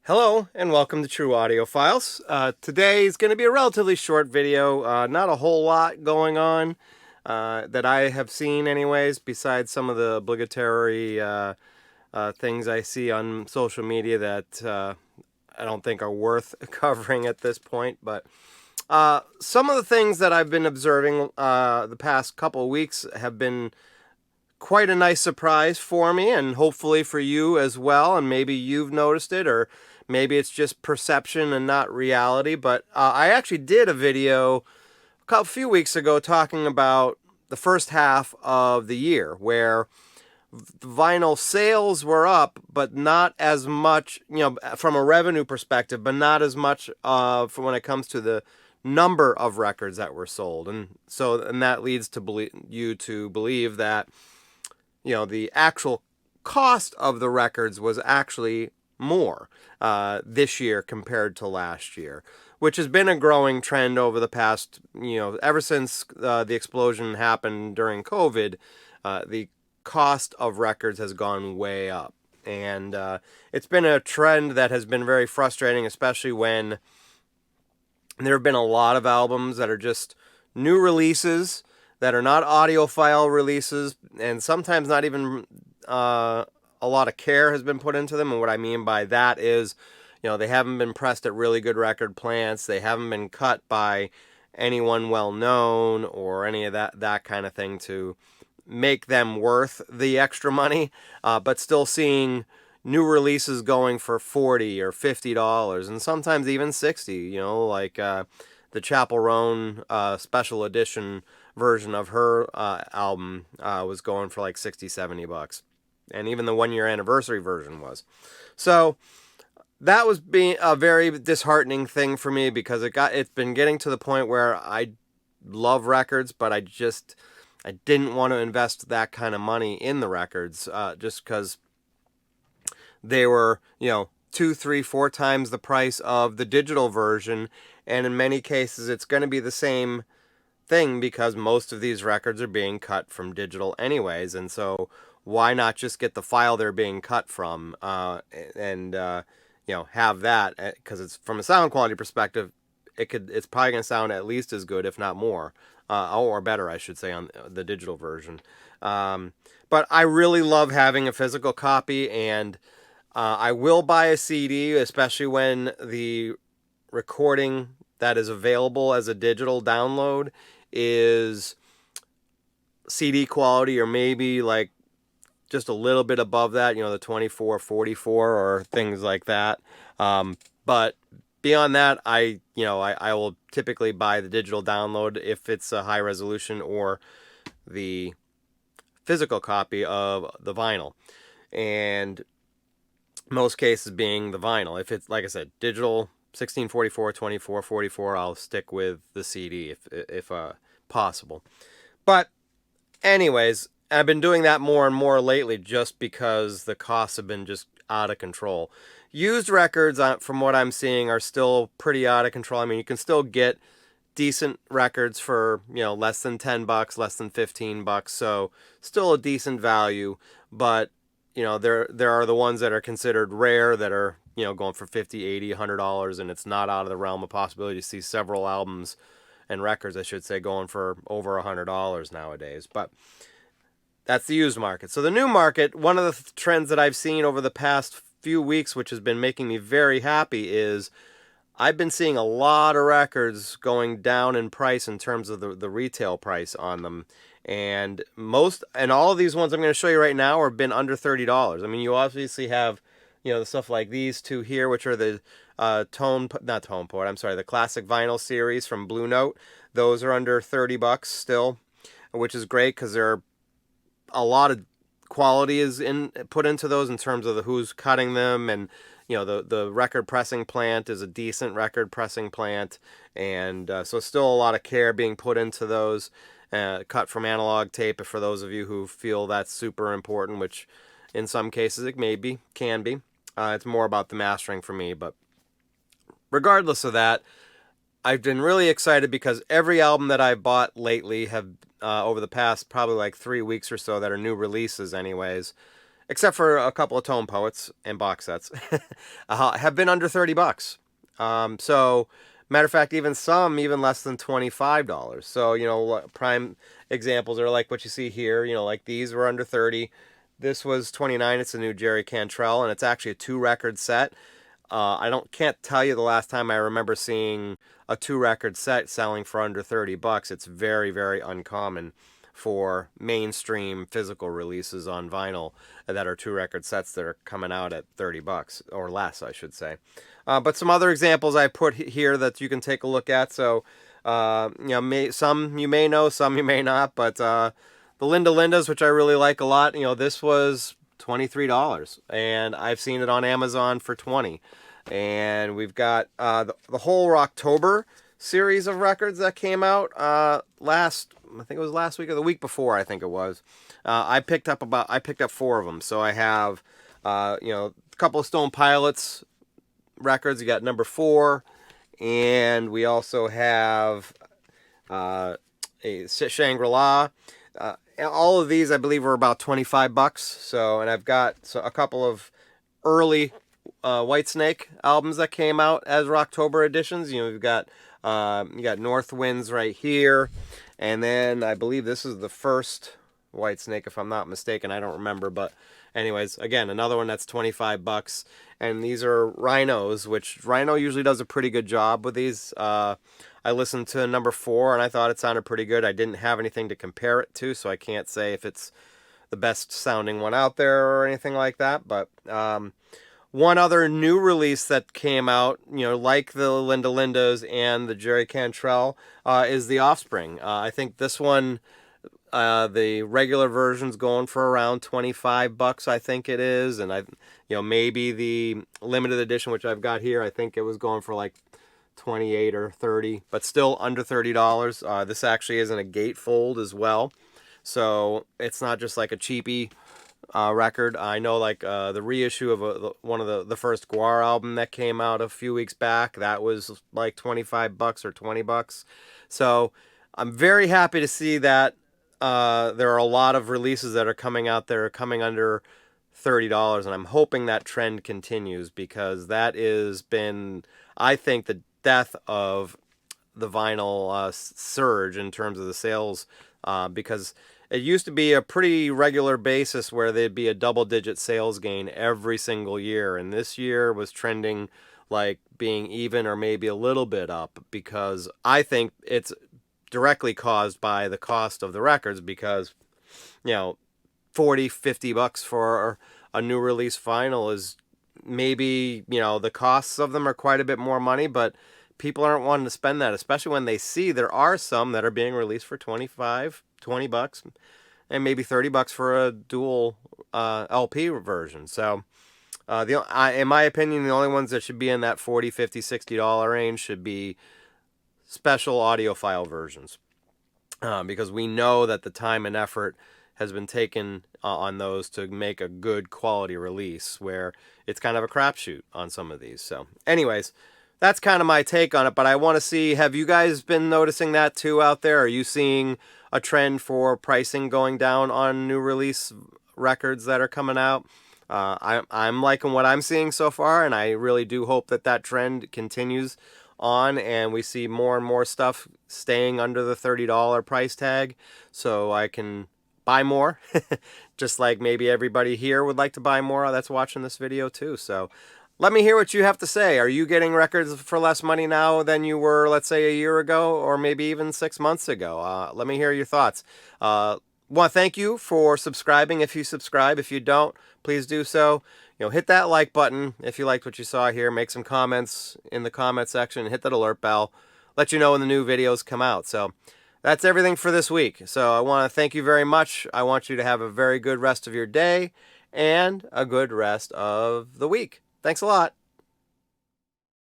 Hello and welcome to True Audio Files. Today is going to be a relatively short video. Not a whole lot going on that I have seen, anyways, besides some of the obligatory things I see on social media that I don't think are worth covering at this point. But some of the things that I've been observing the past couple of weeks have been quite a nice surprise for me, and hopefully for you as well. And maybe you've noticed it, or maybe it's just perception and not reality. But I actually did a video a few weeks ago talking about the first half of the year, where vinyl sales were up, but not as much, from a revenue perspective, but not as much for when it comes to the number of records that were sold. And that leads to you to believe that the actual cost of the records was actually more this year compared to last year, which has been a growing trend over the past, ever since the explosion happened during COVID. The cost of records has gone way up. And it's been a trend that has been very frustrating, especially when there have been a lot of albums that are just new releases that are not audiophile releases, and sometimes not even a lot of care has been put into them. And what I mean by that is, they haven't been pressed at really good record plants. They haven't been cut by anyone well known or any of that kind of thing to make them worth the extra money. But still seeing new releases going for $40 or $50, and sometimes even $60. Like the Chappell Roan special edition version of her album was going for like $60-$70, and even the 1 year anniversary version was. So that was being a very disheartening thing for me, because it's been getting to the point where I love records, but I didn't want to invest that kind of money in the records, just because they were, 2, 3, 4 times the price of the digital version. And in many cases, it's going to be the same thing, because most of these records are being cut from digital anyways. And so why not just get the file they're being cut from, and have that, because it's, from a sound quality perspective, it's probably going to sound at least as good, if not more, or better, I should say, on the digital version. But I really love having a physical copy, and I will buy a CD, especially when the recording that is available as a digital download is CD quality, or maybe like just a little bit above that, the 2444 or things like that. But beyond that, I will typically buy the digital download if it's a high resolution, or the physical copy of the vinyl. And most cases being the vinyl. If it's, like I said, digital 1644, 2444, I'll stick with the CD if possible. But anyways, I've been doing that more and more lately, just because the costs have been just out of control. Used records, from what I'm seeing, are still pretty out of control. I mean, you can still get decent records for, less than $10, less than $15, so still a decent value. But there are the ones that are considered rare that are, going for $50, $80, $100, and it's not out of the realm of possibility to see several albums and records, I should say, going for over $100 nowadays. But that's the used market. So the new market, one of the trends that I've seen over the past few weeks, which has been making me very happy, is I've been seeing a lot of records going down in price in terms of the retail price on them. And all of these ones I'm going to show you right now have been under $30. I mean, you obviously have, the stuff like these two here, which are the the classic vinyl series from Blue Note. Those are under $30 still, which is great, because there are a lot of quality is put into those in terms of who's cutting them, and the record pressing plant is a decent record pressing plant, and so still a lot of care being put into those. Cut from analog tape, for those of you who feel that's super important, which in some cases it can be. It's more about the mastering for me, but regardless of that, I've been really excited, because every album that I've bought lately have over the past probably like 3 weeks or so, that are new releases anyways, except for a couple of Tone Poets and box sets, have been under $30. So, matter of fact, even some even less than $25. So, prime examples are like what you see here. Like these were under 30. This was 29. It's a new Jerry Cantrell, and it's actually a 2-record set. Can't tell you the last time I remember seeing a 2-record set selling for under $30. It's very, very uncommon for mainstream physical releases on vinyl that are 2-record sets that are coming out at $30 or less, I should say. But some other examples I put here that you can take a look at. So, some you may know, some you may not, but the Linda Lindas, which I really like a lot, this was $23, and I've seen it on Amazon for $20. And we've got the whole Rocktober series of records that came out I think it was last week or the week before, I think it was. I picked up 4 of them. So I have a couple of Stone Pilots records. You got number 4, and we also have a Shangri-La. All of these, I believe, were about $25. So, and I've got a couple of early Whitesnake albums that came out as Rocktober editions. We've got you got North Winds right here, and then I believe this is the first Whitesnake, if I'm not mistaken. I don't remember, but anyways, again, another one that's $25. And these are Rhinos, which Rhino usually does a pretty good job with these. I listened to number 4, and I thought it sounded pretty good. I didn't have anything to compare it to, so I can't say if it's the best sounding one out there or anything like that. But one other new release that came out, like the Linda Lindas and the Jerry Cantrell, is The Offspring. I think this one, the regular version's going for around $25, I think it is, and maybe the limited edition, which I've got here, I think it was going for like 28 or 30, but still under $30. This actually isn't a gatefold as well, so it's not just like a cheapy record. I know, like the reissue of one of the first Gwar album that came out a few weeks back, that was like $25 or $20. So I'm very happy to see that there are a lot of releases that are coming out that are coming under $30, and I'm hoping that trend continues, because that has been, I think, the death of the vinyl surge in terms of the sales, because it used to be a pretty regular basis where there'd be a double-digit sales gain every single year, and this year was trending like being even or maybe a little bit up, because I think it's directly caused by the cost of the records, because $40-50 for a new release vinyl is maybe, the costs of them are quite a bit more money, but people aren't wanting to spend that, especially when they see there are some that are being released for $20 and maybe $30 for a dual LP version. So in my opinion, the only ones that should be in that $40, $50, $60 range should be special audiophile versions, because we know that the time and effort has been taken on those to make a good quality release, where it's kind of a crapshoot on some of these. So anyways, that's kind of my take on it, but I want to see, have you guys been noticing that too out there? Are you seeing a trend for pricing going down on new release records that are coming out? I'm liking what I'm seeing so far, and I really do hope that trend continues on, and we see more and more stuff staying under the $30 price tag, so I can buy more, just like maybe everybody here would like to buy more that's watching this video too. So let me hear what you have to say. Are you getting records for less money now than you were, let's say, a year ago, or maybe even 6 months ago? Let me hear your thoughts. Well, thank you for subscribing. If you subscribe, if you don't, please do so. Hit that like button if you liked what you saw here. Make some comments in the comment section. Hit that alert bell. Let you know when the new videos come out. So that's everything for this week. So I want to thank you very much. I want you to have a very good rest of your day and a good rest of the week. Thanks a lot.